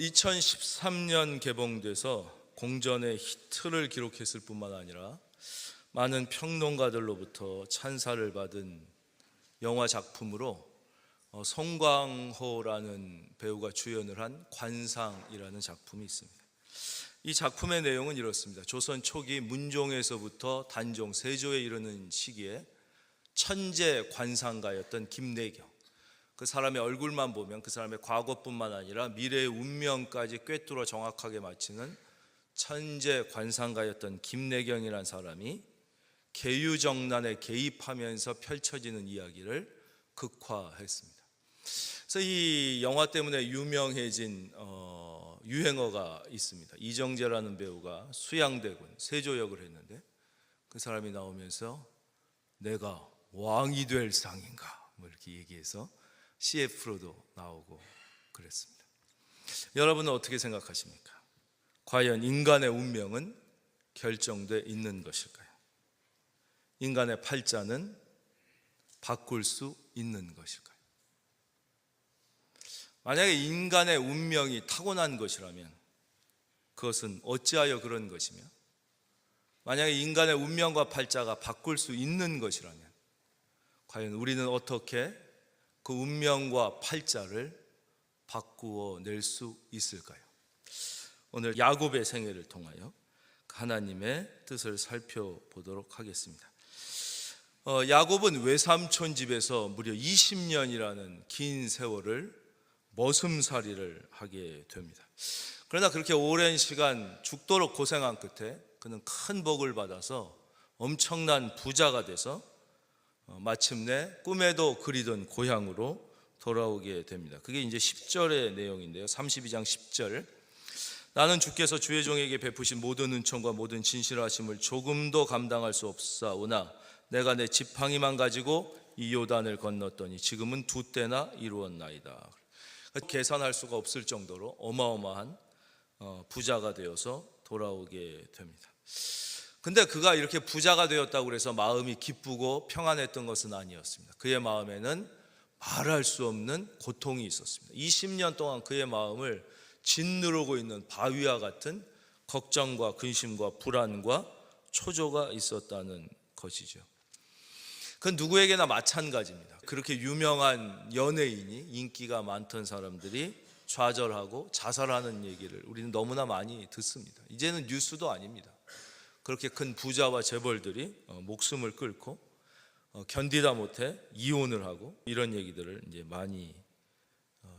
2013년 개봉돼서 공전의 히트를 기록했을 뿐만 아니라 많은 평론가들로부터 찬사를 받은 영화 작품으로 송광호라는 배우가 주연을 한 관상이라는 작품이 있습니다. 이 작품의 내용은 이렇습니다. 조선 초기 문종에서부터 단종 세조에 이르는 시기에 천재 관상가였던 김내경, 그 사람의 얼굴만 보면 그 사람의 과거뿐만 아니라 미래의 운명까지 꿰뚫어 정확하게 맞히는 천재 관상가였던 김내경이라는 사람이 계유정난에 개입하면서 펼쳐지는 이야기를 극화했습니다. 그래서 이 영화 때문에 유명해진 유행어가 있습니다. 이정재라는 배우가 수양대군 세조 역을 했는데 그 사람이 나오면서 내가 왕이 될 상인가 뭐 이렇게 얘기해서 CF로도 나오고 그랬습니다. 여러분은 어떻게 생각하십니까? 과연 인간의 운명은 결정돼 있는 것일까요? 인간의 팔자는 바꿀 수 있는 것일까요? 만약에 인간의 운명이 타고난 것이라면 그것은 어찌하여 그런 것이며, 만약에 인간의 운명과 팔자가 바꿀 수 있는 것이라면 과연 우리는 어떻게 그 운명과 팔자를 바꾸어 낼 수 있을까요? 오늘 야곱의 생애를 통하여 하나님의 뜻을 살펴보도록 하겠습니다. 야곱은 외삼촌 집에서 무려 20년이라는 긴 세월을 머슴살이를 하게 됩니다. 그러나 그렇게 오랜 시간 죽도록 고생한 끝에 그는 큰 복을 받아서 엄청난 부자가 돼서 마침내 꿈에도 그리던 고향으로 돌아오게 됩니다. 그게 이제 10절의 내용인데요. 32장 10절. 나는 주께서 주의 종에게 베푸신 모든 은총과 모든 진실하심을 조금도 감당할 수 없사오나 내가 내 지팡이만 가지고 이 요단을 건넜더니 지금은 2때나 이루었나이다. 계산할 수가 없을 정도로 어마어마한 부자가 되어서 돌아오게 됩니다. 근데 그가 이렇게 부자가 되었다고 해서 마음이 기쁘고 평안했던 것은 아니었습니다. 그의 마음에는 말할 수 없는 고통이 있었습니다. 20년 동안 그의 마음을 짓누르고 있는 바위와 같은 걱정과 근심과 불안과 초조가 있었다는 것이죠. 그건 누구에게나 마찬가지입니다. 그렇게 유명한 연예인이, 인기가 많던 사람들이 좌절하고 자살하는 얘기를 우리는 너무나 많이 듣습니다. 이제는 뉴스도 아닙니다. 그렇게 큰 부자와 재벌들이 목숨을 끊고 견디다 못해 이혼을 하고 이런 얘기들을 이제 많이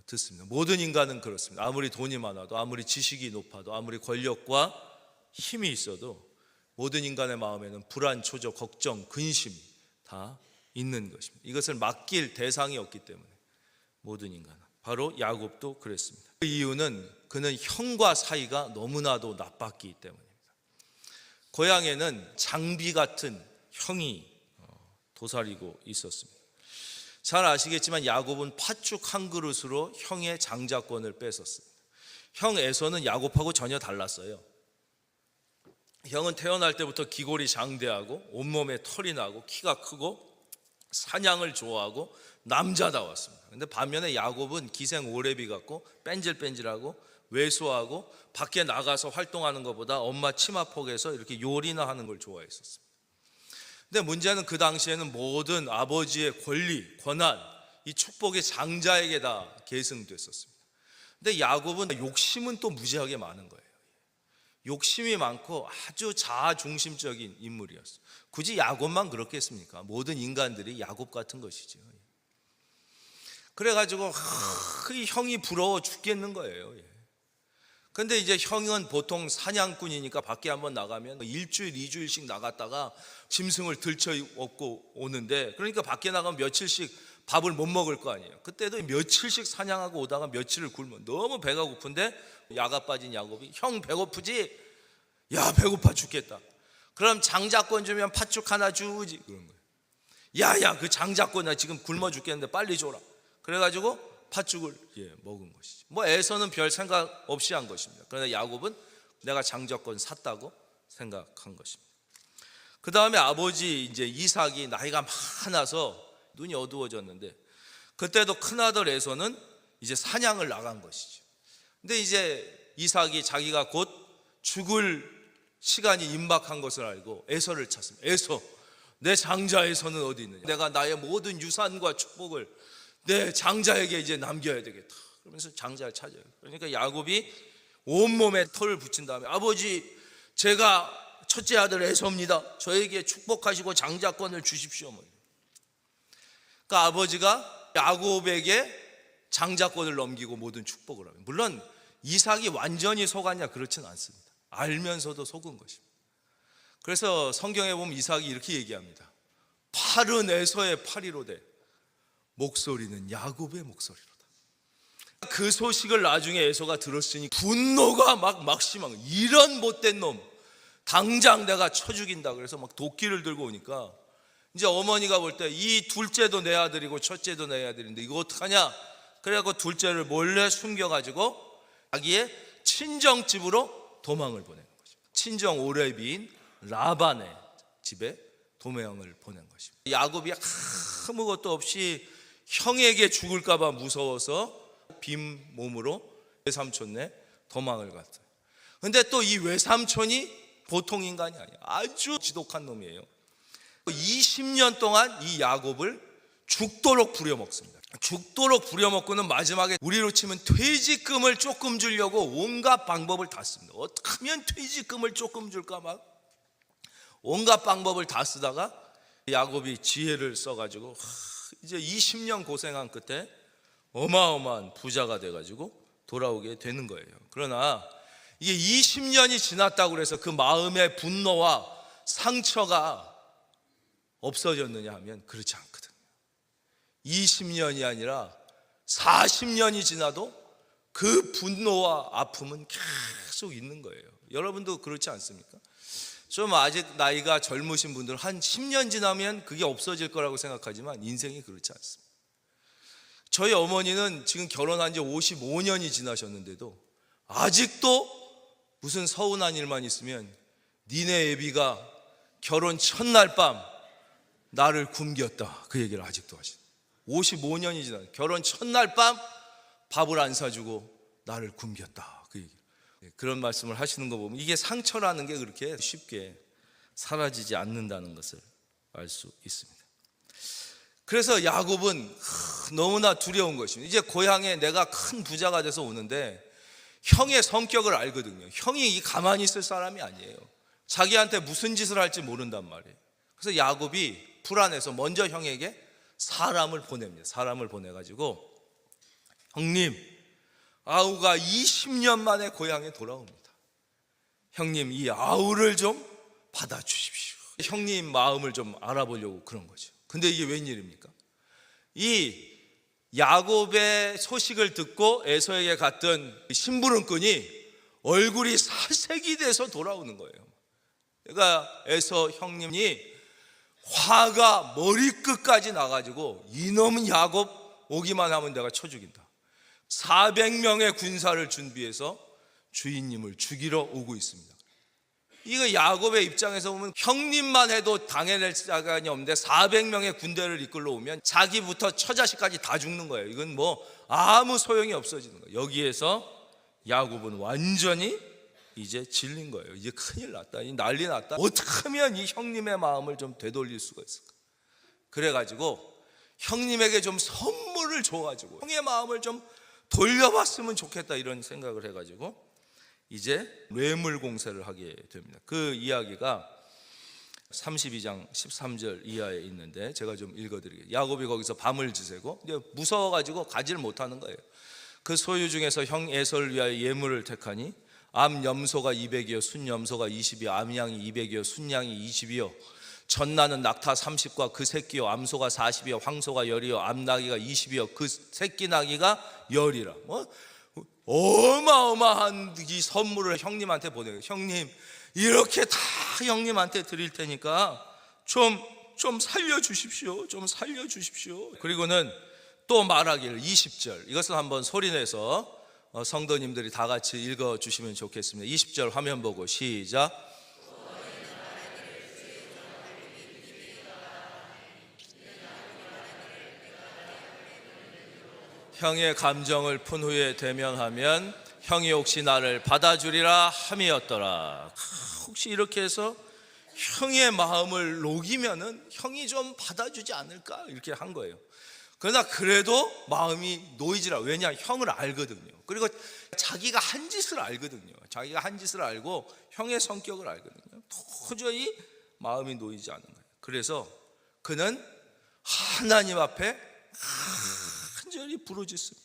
듣습니다. 모든 인간은 그렇습니다. 아무리 돈이 많아도, 아무리 지식이 높아도, 아무리 권력과 힘이 있어도 모든 인간의 마음에는 불안, 초조, 걱정, 근심이 다 있는 것입니다. 이것을 맡길 대상이 없기 때문에 모든 인간은, 바로 야곱도 그랬습니다. 그 이유는 그는 형과 사이가 너무나도 나빴기 때문입니다. 고향에는 장비 같은 형이 도사리고 있었습니다. 잘 아시겠지만 야곱은 팥죽 한 그릇으로 형의 장자권을 뺏었습니다. 형 에서는 야곱하고 전혀 달랐어요. 형은 태어날 때부터 기골이 장대하고 온몸에 털이 나고 키가 크고 사냥을 좋아하고 남자다웠습니다. 근데 반면에 야곱은 기생 오레비 같고 뺀질뺀질하고 왜소하고 밖에 나가서 활동하는 것보다 엄마 치마폭에서 이렇게 요리나 하는 걸 좋아했었습니다. 근데 문제는 그 당시에는 모든 아버지의 권리, 권한, 이 축복이 장자에게 다 계승됐었습니다. 근데 야곱은 욕심은 또 무지하게 많은 거예요. 욕심이 많고 아주 자아중심적인 인물이었어요. 굳이 야곱만 그렇겠습니까? 모든 인간들이 야곱 같은 것이죠. 그래가지고 이 형이 부러워 죽겠는 거예요. 근데 이제 형은 보통 사냥꾼이니까 밖에 한번 나가면 일주일, 2주일씩 나갔다가 짐승을 들쳐 업고 오는데, 그러니까 밖에 나가면 며칠씩 밥을 못 먹을 거 아니에요. 그때도 며칠씩 사냥하고 오다가 며칠을 굶어 너무 배가 고픈데 야가 빠진 야곱이 형 배고프지? 야 배고파 죽겠다. 그럼 장자권 주면 팥죽 하나 주지 그런 거예요. 야야 그 장자권 나 지금 굶어 죽겠는데 빨리 줘라. 그래가지고 팥죽을 먹은 것이죠. 뭐 애서는 별 생각 없이 한 것입니다. 그러나 야곱은 내가 장자권 샀다고 생각한 것입니다. 그 다음에 아버지 이제 이삭이 나이가 많아서 눈이 어두워졌는데, 그때도 큰아들 에서는 이제 사냥을 나간 것이죠. 근데 이제 이삭이 자기가 곧 죽을 시간이 임박한 것을 알고 에서를 찾습니다. 에서, 내 장자 에서는 어디 있느냐? 내가 나의 모든 유산과 축복을 내 장자에게 이제 남겨야 되겠다. 그러면서 장자를 찾아요. 그러니까 야곱이 온몸에 털을 붙인 다음에, 아버지, 제가 첫째 아들 에서입니다. 저에게 축복하시고 장자권을 주십시오. 그러니까 아버지가 야곱에게 장자권을 넘기고 모든 축복을 하면, 물론 이삭이 완전히 속았냐? 그렇지는 않습니다. 알면서도 속은 것입니다. 그래서 성경에 보면 이삭이 이렇게 얘기합니다. 팔은 에서의 팔이로되 목소리는 야곱의 목소리로다. 그 소식을 나중에 에서가 들었으니 분노가 막 심한, 이런 못된 놈 당장 내가 쳐 죽인다. 그래서 막 도끼를 들고 오니까 이제 어머니가 볼 때 이 둘째도 내 아들이고 첫째도 내 아들인데 이거 어떡하냐? 그래갖고 둘째를 몰래 숨겨가지고 자기의 친정집으로 도망을 보내는 거죠. 친정 오레비인 라반의 집에 도망을 보낸 것입니다. 야곱이 아무것도 없이 형에게 죽을까봐 무서워서 빈 몸으로 외삼촌네 도망을 갔어요. 근데 또 이 외삼촌이 보통 인간이 아니에요. 아주 지독한 놈이에요. 20년 동안 이 야곱을 죽도록 부려먹습니다. 죽도록 부려먹고는 마지막에 우리로 치면 퇴직금을 조금 주려고 온갖 방법을 다 씁니다. 어떻게 하면 퇴직금을 조금 줄까 막 온갖 방법을 다 쓰다가 야곱이 지혜를 써가지고 이제 20년 고생한 끝에 어마어마한 부자가 돼가지고 돌아오게 되는 거예요. 그러나 이게 20년이 지났다고 해서 그 마음의 분노와 상처가 없어졌느냐 하면 그렇지 않거든요. 20년이 아니라 40년이 지나도 그 분노와 아픔은 계속 있는 거예요. 여러분도 그렇지 않습니까? 좀 아직 나이가 젊으신 분들은 한 10년 지나면 그게 없어질 거라고 생각하지만 인생이 그렇지 않습니다. 저희 어머니는 지금 결혼한 지 55년이 지나셨는데도 아직도 무슨 서운한 일만 있으면 니네 애비가 결혼 첫날 밤 나를 굶겼다, 그 얘기를 아직도 하시죠. 55년이 지나 결혼 첫날 밤 밥을 안 사주고 나를 굶겼다, 그 얘기. 그런 말씀을 하시는 거 보면 이게 상처라는 게 그렇게 쉽게 사라지지 않는다는 것을 알 수 있습니다. 그래서 야곱은 너무나 두려운 것입니다. 이제 고향에 내가 큰 부자가 돼서 오는데 형의 성격을 알거든요. 형이 가만히 있을 사람이 아니에요. 자기한테 무슨 짓을 할지 모른단 말이에요. 그래서 야곱이 불안해서 먼저 형에게 사람을 보냅니다. 사람을 보내가지고, 형님, 아우가 20년 만에 고향에 돌아옵니다. 형님, 이 아우를 좀 받아주십시오. 형님 마음을 좀 알아보려고 그런 거죠. 근데 이게 웬일입니까? 이 야곱의 소식을 듣고 에서에게 갔던 심부름꾼이 얼굴이 사색이 돼서 돌아오는 거예요. 그러니까 에서 형님이 화가 머리끝까지 나가지고 이놈은 야곱 오기만 하면 내가 쳐 죽인다. 400명의 군사를 준비해서 주인님을 죽이러 오고 있습니다. 이거 야곱의 입장에서 보면 형님만 해도 당해낼 자간이 없는데 400명의 군대를 이끌러 오면 자기부터 처자식까지 다 죽는 거예요. 이건 뭐 아무 소용이 없어지는 거예요. 여기에서 야곱은 완전히 이제 질린 거예요. 이제 큰일 났다, 난리 났다. 어떻게 하면 이 형님의 마음을 좀 되돌릴 수가 있을까? 그래가지고 형님에게 좀 선물을 줘가지고 형의 마음을 좀 돌려봤으면 좋겠다, 이런 생각을 해가지고 이제 뇌물 공세를 하게 됩니다. 그 이야기가 32장 13절 이하에 있는데 제가 좀 읽어드리겠습니다. 야곱이 거기서 밤을 지새고 이제 무서워가지고 가지를 못하는 거예요. 그 소유 중에서 형 에서를 위하여 예물을 택하니 암 염소가 200이요 순염소가 20이요 암양이 200이요 순양이 20이요 전나는 낙타 30과 그 새끼요 암소가 40이요 황소가 10이요 암나귀가 20이요 그 새끼 나귀가 10이라. 뭐 어마어마한 이 선물을 형님한테 보내요. 형님, 이렇게 다 형님한테 드릴 테니까 좀 살려주십시오. 좀 살려주십시오. 그리고는 또 말하기를 20절, 이것을 한번 소리내서 성도님들이 다 같이 읽어주시면 좋겠습니다. 20절 화면 보고 시작. 형의 감정을 푼 후에 대면하면 형이 혹시 나를 받아주리라 함이었더라. 혹시 이렇게 해서 형의 마음을 녹이면은 형이 좀 받아주지 않을까 이렇게 한 거예요. 그러나 그래도 마음이 놓이지라. 왜냐? 형을 알거든요. 그리고 자기가 한 짓을 알거든요. 자기가 한 짓을 알고 형의 성격을 알거든요. 도저히 마음이 놓이지 않은 거예요. 그래서 그는 하나님 앞에 간절히 부르짖습니다.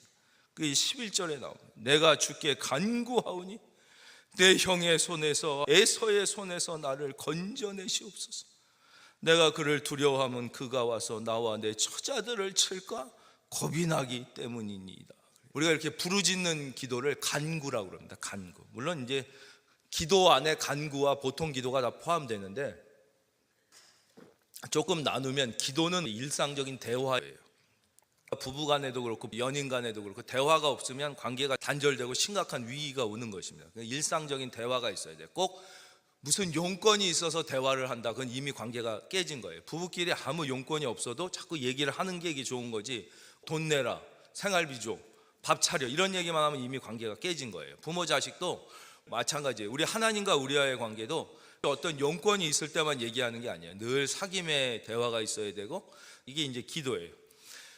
그 11절에 나옵니다. 내가 주께 간구하오니 내 형의 손에서 에서의 손에서 나를 건져내시옵소서. 내가 그를 두려워하면 그가 와서 나와 내 처자들을 칠까 겁이 나기 때문이니이다. 우리가 이렇게 부르짖는 기도를 간구라고 합니다. 간구. 물론 이제 기도 안에 간구와 보통 기도가 다 포함되는데 조금 나누면 기도는 일상적인 대화예요. 부부 간에도 그렇고 연인 간에도 그렇고 대화가 없으면 관계가 단절되고 심각한 위기가 오는 것입니다. 일상적인 대화가 있어야 돼요. 꼭 무슨 용건이 있어서 대화를 한다, 그건 이미 관계가 깨진 거예요. 부부끼리 아무 용건이 없어도 자꾸 얘기를 하는 게 좋은 거지, 돈 내라, 생활비 줘, 밥 차려, 이런 얘기만 하면 이미 관계가 깨진 거예요. 부모 자식도 마찬가지예요. 우리 하나님과 우리와의 관계도 어떤 용건이 있을 때만 얘기하는 게 아니에요. 늘 사귐의 대화가 있어야 되고, 이게 이제 기도예요.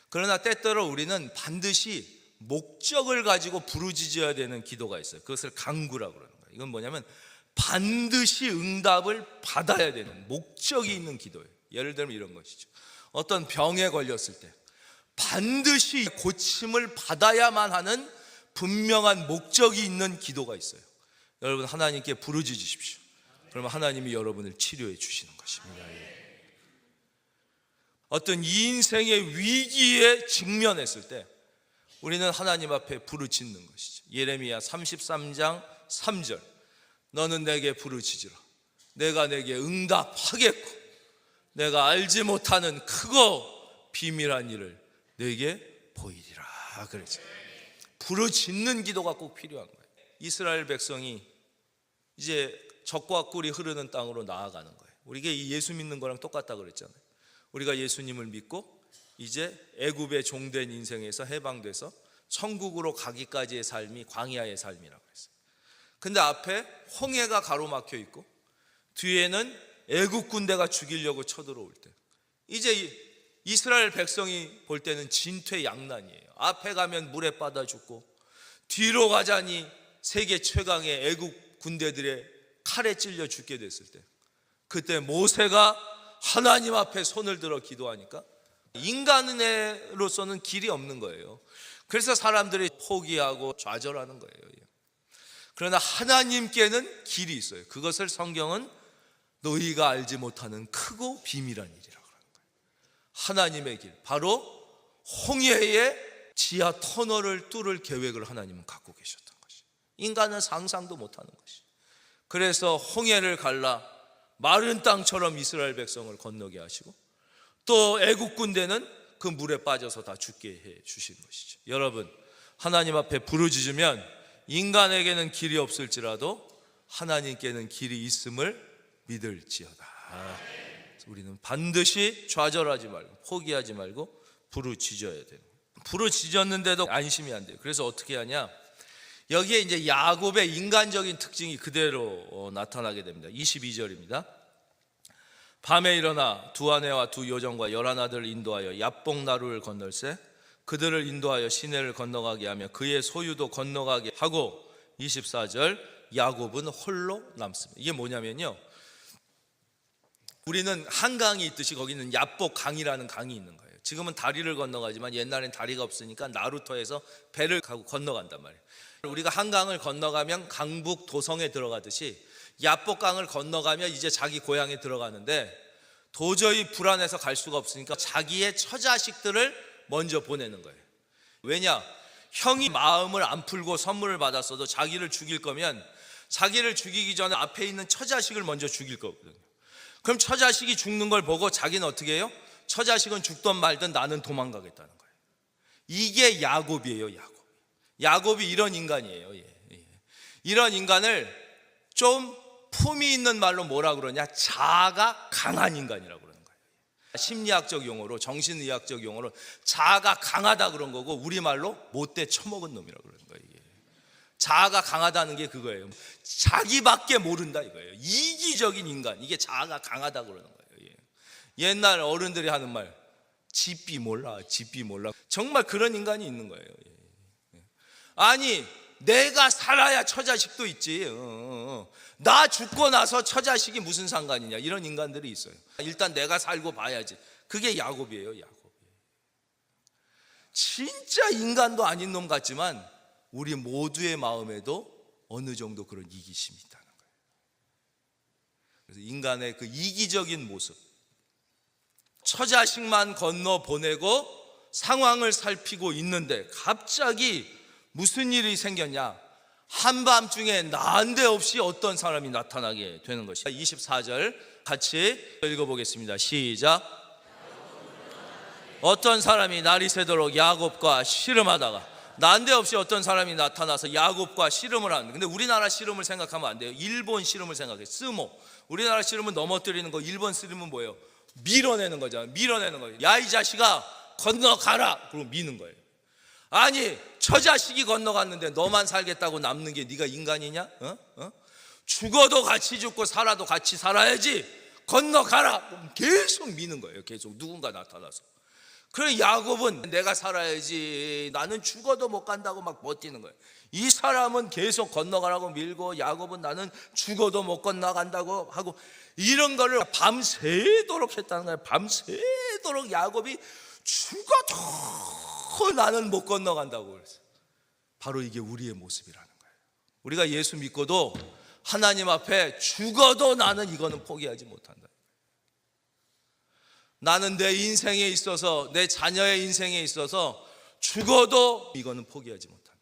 그러나 때때로 우리는 반드시 목적을 가지고 부르짖어야 되는 기도가 있어요. 그것을 간구라고 그러는 거예요. 이건 뭐냐면 반드시 응답을 받아야 되는 목적이 있는 기도예요. 예를 들면 이런 것이죠. 어떤 병에 걸렸을 때 반드시 고침을 받아야만 하는 분명한 목적이 있는 기도가 있어요. 여러분, 하나님께 부르짖으십시오. 그러면 하나님이 여러분을 치료해 주시는 것입니다. 어떤 인생의 위기에 직면했을 때 우리는 하나님 앞에 부르짖는 것이죠. 예레미야 33장 3절, 너는 내게 부르짖으라. 내가 내게 응답하겠고 내가 알지 못하는 크고 비밀한 일을 내게 보이리라. 그랬죠. 부르짖는 기도가 꼭 필요한 거예요. 이스라엘 백성이 이제 적과 꿀이 흐르는 땅으로 나아가는 거예요. 우리가 예수 믿는 거랑 똑같다 그랬잖아요. 우리가 예수님을 믿고 이제 애굽의 종된 인생에서 해방돼서 천국으로 가기까지의 삶이 광야의 삶이라고 했어요. 근데 앞에 홍해가 가로막혀 있고 뒤에는 애굽 군대가 죽이려고 쳐들어올 때, 이제 이스라엘 백성이 볼 때는 진퇴양난이에요. 앞에 가면 물에 빠져 죽고 뒤로 가자니 세계 최강의 애굽 군대들의 칼에 찔려 죽게 됐을 때, 그때 모세가 하나님 앞에 손을 들어 기도하니까 인간으로서는 길이 없는 거예요. 그래서 사람들이 포기하고 좌절하는 거예요. 그러나 하나님께는 길이 있어요. 그것을 성경은 너희가 알지 못하는 크고 비밀한 일이라고 하는 거예요. 하나님의 길, 바로 홍해의 지하 터널을 뚫을 계획을 하나님은 갖고 계셨던 것이에요. 인간은 상상도 못하는 것이에요. 그래서 홍해를 갈라 마른 땅처럼 이스라엘 백성을 건너게 하시고 또 애국 군대는 그 물에 빠져서 다 죽게 해 주신 것이죠. 여러분, 하나님 앞에 부르짖으면 인간에게는 길이 없을지라도 하나님께는 길이 있음을 믿을지어다. 우리는 반드시 좌절하지 말고 포기하지 말고 부르짖어야 돼요. 부르짖었는데도 안심이 안 돼요. 그래서 어떻게 하냐? 여기에 이제 야곱의 인간적인 특징이 그대로 나타나게 됩니다. 22절입니다. 밤에 일어나 두 아내와 두 여종과 11아들을 인도하여 야복 나루를 건널세 그들을 인도하여 시내를 건너가게 하며 그의 소유도 건너가게 하고 24절, 야곱은 홀로 남습니다. 이게 뭐냐면요, 우리는 한강이 있듯이 거기는 야복 강이라는 강이 있는 거예요. 지금은 다리를 건너가지만 옛날엔 다리가 없으니까 나루터에서 배를 가고 건너간단 말이에요. 우리가 한강을 건너가면 강북 도성에 들어가듯이 야복강을 건너가면 이제 자기 고향에 들어가는데 도저히 불안해서 갈 수가 없으니까 자기의 처자식들을 먼저 보내는 거예요. 왜냐? 형이 마음을 안 풀고 선물을 받았어도 자기를 죽일 거면 자기를 죽이기 전에 앞에 있는 처자식을 먼저 죽일 거거든요. 그럼 처자식이 죽는 걸 보고 자기는 어떻게 해요? 처자식은 죽든 말든 나는 도망가겠다는 거예요. 이게 야곱이에요. 야곱이 이런 인간이에요. 이런 인간을 좀 품이 있는 말로 뭐라 그러냐? 자아가 강한 인간이라고 그러는 거예요. 심리학적 용어로, 정신의학적 용어로 자아가 강하다 그런 거고 우리말로 못돼 처먹은 놈이라고 그러는 거예요. 자아가 강하다는 게 그거예요. 자기밖에 모른다 이거예요. 이기적인 인간, 이게 자아가 강하다 그러는 거예요. 옛날 어른들이 하는 말, 지삐 몰라, 지삐 몰라. 정말 그런 인간이 있는 거예요. 아니, 내가 살아야 처자식도 있지. 나 죽고 나서 처자식이 무슨 상관이냐, 이런 인간들이 있어요. 일단 내가 살고 봐야지. 그게 야곱이에요. 야곱. 진짜 인간도 아닌 놈 같지만 우리 모두의 마음에도 어느 정도 그런 이기심이 있다는 거예요. 그래서 인간의 그 이기적인 모습, 처자식만 건너 보내고 상황을 살피고 있는데 갑자기 무슨 일이 생겼냐? 한밤중에 난데없이 어떤 사람이 나타나게 되는 것이다. 24절 같이 읽어보겠습니다. 시작. 어떤 사람이 날이 새도록 야곱과 씨름하다가, 난데없이 어떤 사람이 나타나서 야곱과 씨름을 하는데, 근데 우리나라 씨름을 생각하면 안 돼요. 일본 씨름을 생각해요. 스모. 우리나라 씨름은 넘어뜨리는 거, 일본 씨름은 뭐예요? 밀어내는 거잖아요. 밀어내는 거예요. 야, 이 자식아 건너가라, 그러고 미는 거예요. 아니, 처자식이 건너갔는데 너만 살겠다고 남는 게 네가 인간이냐? 죽어도 같이 죽고 살아도 같이 살아야지, 건너가라, 계속 미는 거예요. 계속 누군가 나타나서. 그래, 야곱은 내가 살아야지, 나는 죽어도 못 간다고 막 버티는 거예요. 이 사람은 계속 건너가라고 밀고, 야곱은 나는 죽어도 못 건너간다고 하고, 이런 거를 밤새도록 했다는 거예요. 밤새도록 야곱이 죽어도 나는 못 건너간다고 그랬어요. 바로 이게 우리의 모습이라는 거예요. 우리가 예수 믿고도 하나님 앞에 죽어도 나는 이거는 포기하지 못한다. 나는 내 인생에 있어서, 내 자녀의 인생에 있어서 죽어도 이거는 포기하지 못한다.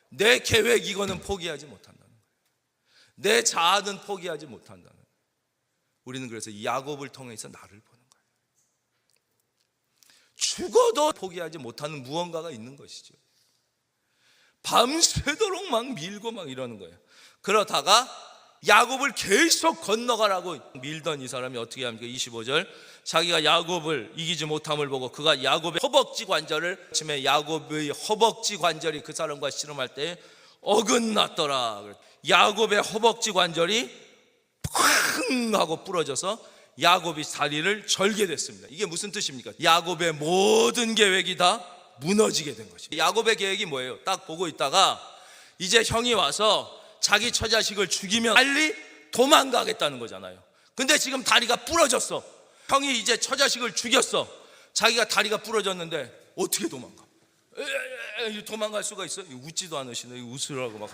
내 계획 이거는 포기하지 못한다는 거예요. 내 자아는 포기하지 못한다는 거예요. 우리는 그래서 야곱을 통해서 나를 보는 거예요. 죽어도 포기하지 못하는 무언가가 있는 것이죠. 밤새도록 막 밀고 막 이러는 거예요. 그러다가 야곱을 계속 건너가라고 밀던 이 사람이 어떻게 합니까? 25절, 자기가 야곱을 이기지 못함을 보고 그가 야곱의 허벅지 관절을, 아침에 야곱의 허벅지 관절이 그 사람과 씨름할 때 어긋났더라. 야곱의 허벅지 관절이 팡 하고 부러져서 야곱이 다리를 절게 됐습니다. 이게 무슨 뜻입니까? 야곱의 모든 계획이 다 무너지게 된 것입니다. 야곱의 계획이 뭐예요? 딱 보고 있다가 이제 형이 와서 자기 처자식을 죽이면 빨리 도망가겠다는 거잖아요. 근데 지금 다리가 부러졌어. 형이 이제 처자식을 죽였어. 자기가 다리가 부러졌는데 어떻게 도망가? 도망갈 수가 있어요? 웃지도 않으시네. 웃으라고 막.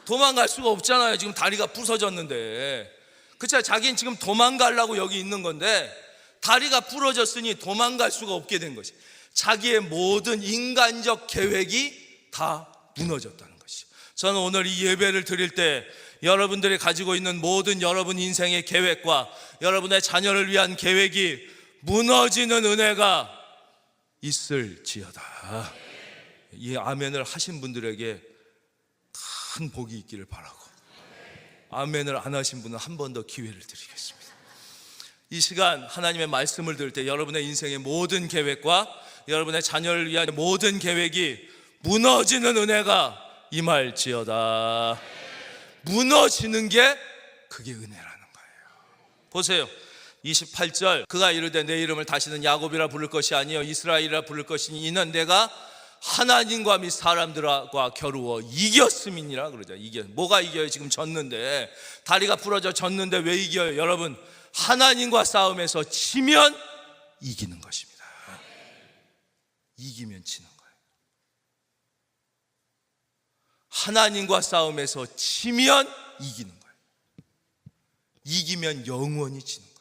도망갈 수가 없잖아요. 지금 다리가 부서졌는데. 그쵸? 자기는 지금 도망가려고 여기 있는 건데 다리가 부러졌으니 도망갈 수가 없게 된 것이, 자기의 모든 인간적 계획이 다 무너졌다는 것이. 저는 오늘 이 예배를 드릴 때 여러분들이 가지고 있는 모든 여러분 인생의 계획과 여러분의 자녀를 위한 계획이 무너지는 은혜가 있을지어다. 이 아멘을 하신 분들에게 큰 복이 있기를 바라고, 아멘을 안 하신 분은 한 번 더 기회를 드리겠습니다. 이 시간 하나님의 말씀을 들을 때 여러분의 인생의 모든 계획과 여러분의 자녀를 위한 모든 계획이 무너지는 은혜가 임할지어다. 무너지는 게 그게 은혜라는 거예요. 보세요. 28절, 그가 이르되 내 이름을 다시는 야곱이라 부를 것이 아니요 이스라엘이라 부를 것이니 이는 내가 하나님과 및 사람들과 겨루어 이겼음이니라 그러죠. 뭐가 이겨요? 지금 졌는데, 다리가 부러져 졌는데 왜 이겨요? 여러분, 하나님과 싸움에서 지면 이기는 것입니다. 이기면 지는 거예요. 하나님과 싸움에서 지면 이기는 거예요. 이기면 영원히 지는 거예요.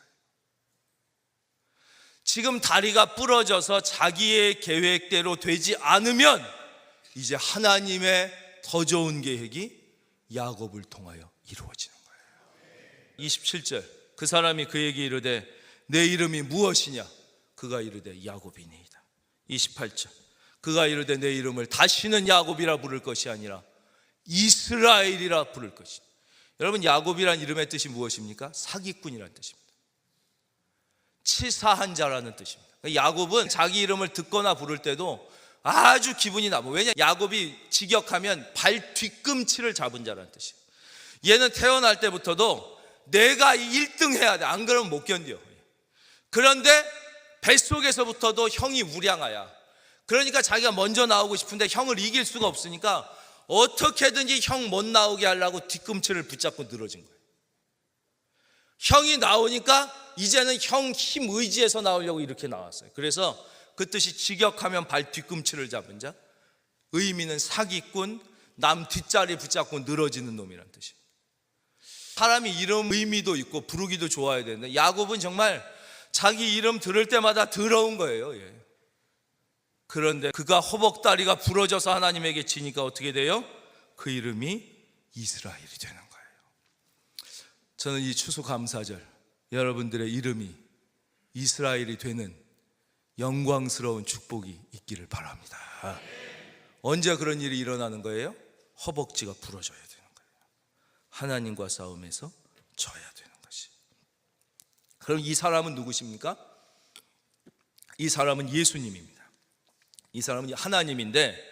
지금 다리가 부러져서 자기의 계획대로 되지 않으면 이제 하나님의 더 좋은 계획이 야곱을 통하여 이루어지는 거예요. 27절, 그 사람이 그에게 이르되 내 이름이 무엇이냐? 그가 이르되 야곱이니이다. 28절, 그가 이르되 내 이름을 다시는 야곱이라 부를 것이 아니라 이스라엘이라 부를 것이다. 여러분, 야곱이란 이름의 뜻이 무엇입니까? 사기꾼이라는 뜻입니다. 치사한 자라는 뜻입니다. 야곱은 자기 이름을 듣거나 부를 때도 아주 기분이 나빠. 왜냐? 야곱이 직역하면 발 뒤꿈치를 잡은 자라는 뜻이에요. 얘는 태어날 때부터도 내가 1등 해야 돼. 안 그러면 못 견뎌. 그런데 뱃속에서부터도 형이 우량아야. 그러니까 자기가 먼저 나오고 싶은데 형을 이길 수가 없으니까 어떻게든지 형 못 나오게 하려고 뒤꿈치를 붙잡고 늘어진 거예요. 형이 나오니까 이제는 형 힘 의지해서 나오려고 이렇게 나왔어요. 그래서 그 뜻이 직역하면 발 뒤꿈치를 잡은 자, 의미는 사기꾼, 남 뒷자리 붙잡고 늘어지는 놈이라는 뜻이에요. 사람이 이름 의미도 있고 부르기도 좋아야 되는데 야곱은 정말 자기 이름 들을 때마다 더러운 거예요. 그런데 그가 허벅다리가 부러져서 하나님에게 지니까 어떻게 돼요? 그 이름이 이스라엘이 되는 거예요. 저는 이 추수감사절 여러분들의 이름이 이스라엘이 되는 영광스러운 축복이 있기를 바랍니다. 언제 그런 일이 일어나는 거예요? 허벅지가 부러져야 되는 거예요. 하나님과 싸움에서 져야 되는 것이. 그럼 이 사람은 누구십니까? 이 사람은 예수님입니다. 이 사람은 하나님인데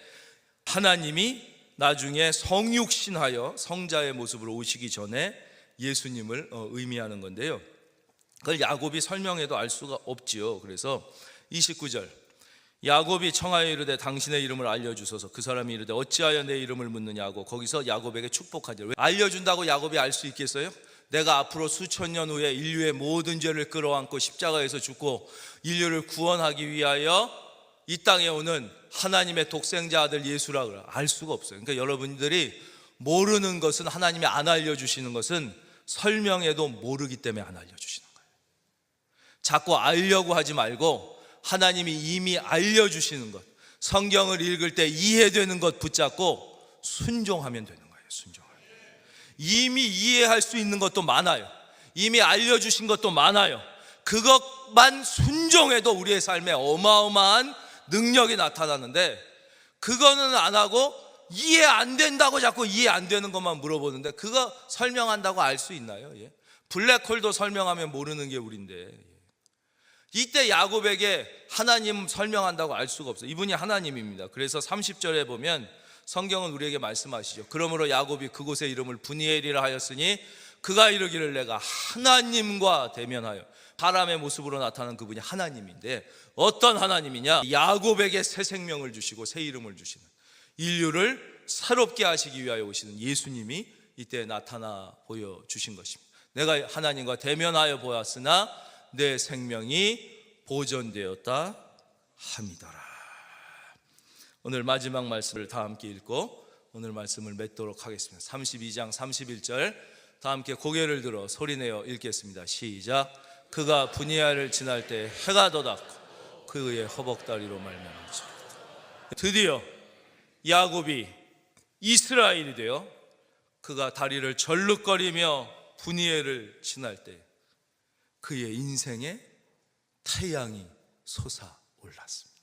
하나님이 나중에 성육신하여 성자의 모습으로 오시기 전에 예수님을 의미하는 건데요. 그걸 야곱이 설명해도 알 수가 없지요. 그래서 29절 야곱이 청하여 이르되 당신의 이름을 알려주소서. 그 사람이 이르되 어찌하여 내 이름을 묻느냐고 거기서 야곱에게 축복하죠. 왜 알려준다고 야곱이 알 수 있겠어요? 내가 앞으로 수천 년 후에 인류의 모든 죄를 끌어안고 십자가에서 죽고 인류를 구원하기 위하여 이 땅에 오는 하나님의 독생자 아들 예수라고 알 수가 없어요. 그러니까 여러분들이 모르는 것은 하나님이 안 알려주시는 것은 설명해도 모르기 때문에 안 알려주시는 거예요. 자꾸 알려고 하지 말고 하나님이 이미 알려주시는 것, 성경을 읽을 때 이해되는 것 붙잡고 순종하면 되는 거예요. 순종하면. 이미 이해할 수 있는 것도 많아요. 이미 알려주신 것도 많아요. 그것만 순종해도 우리의 삶에 어마어마한 능력이 나타나는데 그거는 안 하고 이해 안 된다고 자꾸 이해 안 되는 것만 물어보는데 그거 설명한다고 알 수 있나요? 블랙홀도 설명하면 모르는 게 우리인데 이때 야곱에게 하나님 설명한다고 알 수가 없어요. 이분이 하나님입니다. 그래서 30절에 보면 성경은 우리에게 말씀하시죠. 그러므로 야곱이 그곳의 이름을 브니엘이라 하였으니 그가 이르기를 내가 하나님과 대면하여. 사람의 모습으로 나타난 그분이 하나님인데 어떤 하나님이냐? 야곱에게 새 생명을 주시고 새 이름을 주시는, 인류를 새롭게 하시기 위하여 오시는 예수님이 이때 나타나 보여주신 것입니다. 내가 하나님과 대면하여 보았으나 내 생명이 보존되었다 함이더라. 오늘 마지막 말씀을 다 함께 읽고 오늘 말씀을 맺도록 하겠습니다. 32장 31절 다 함께 고개를 들어 소리내어 읽겠습니다. 시작. 그가 브니아를 지날 때 해가 돋았고 그의 허벅다리로 말미암았죠. 드디어 야곱이 이스라엘이 되어 그가 다리를 절룩거리며 브니엘을 지날 때 그의 인생에 태양이 솟아올랐습니다.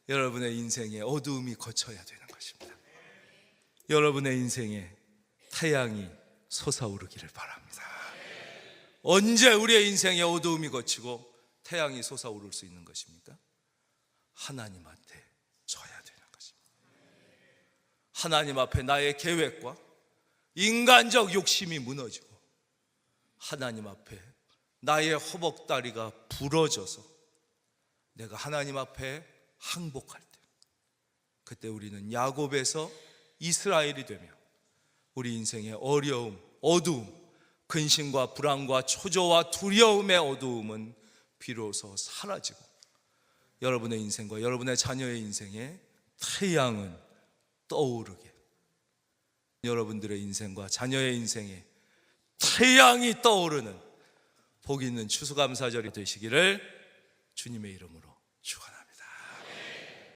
여러분의 인생에 어두움이 거쳐야 되는 것입니다. 여러분의 인생에 태양이 솟아오르기를 바랍니다. 언제 우리의 인생에 어두움이 거치고 태양이 솟아오를 수 있는 것입니까? 하나님 앞에 져야 되는 것입니다. 하나님 앞에 나의 계획과 인간적 욕심이 무너지고 하나님 앞에 나의 허벅다리가 부러져서 내가 하나님 앞에 항복할 때, 그때 우리는 야곱에서 이스라엘이 되며 우리 인생의 어려움, 어두움, 근심과 불안과 초조와 두려움의 어두움은 비로소 사라지고 여러분의 인생과 여러분의 자녀의 인생에 태양은 떠오르게, 여러분들의 인생과 자녀의 인생에 태양이 떠오르는 복 있는 추수감사절이 되시기를 주님의 이름으로 축원합니다.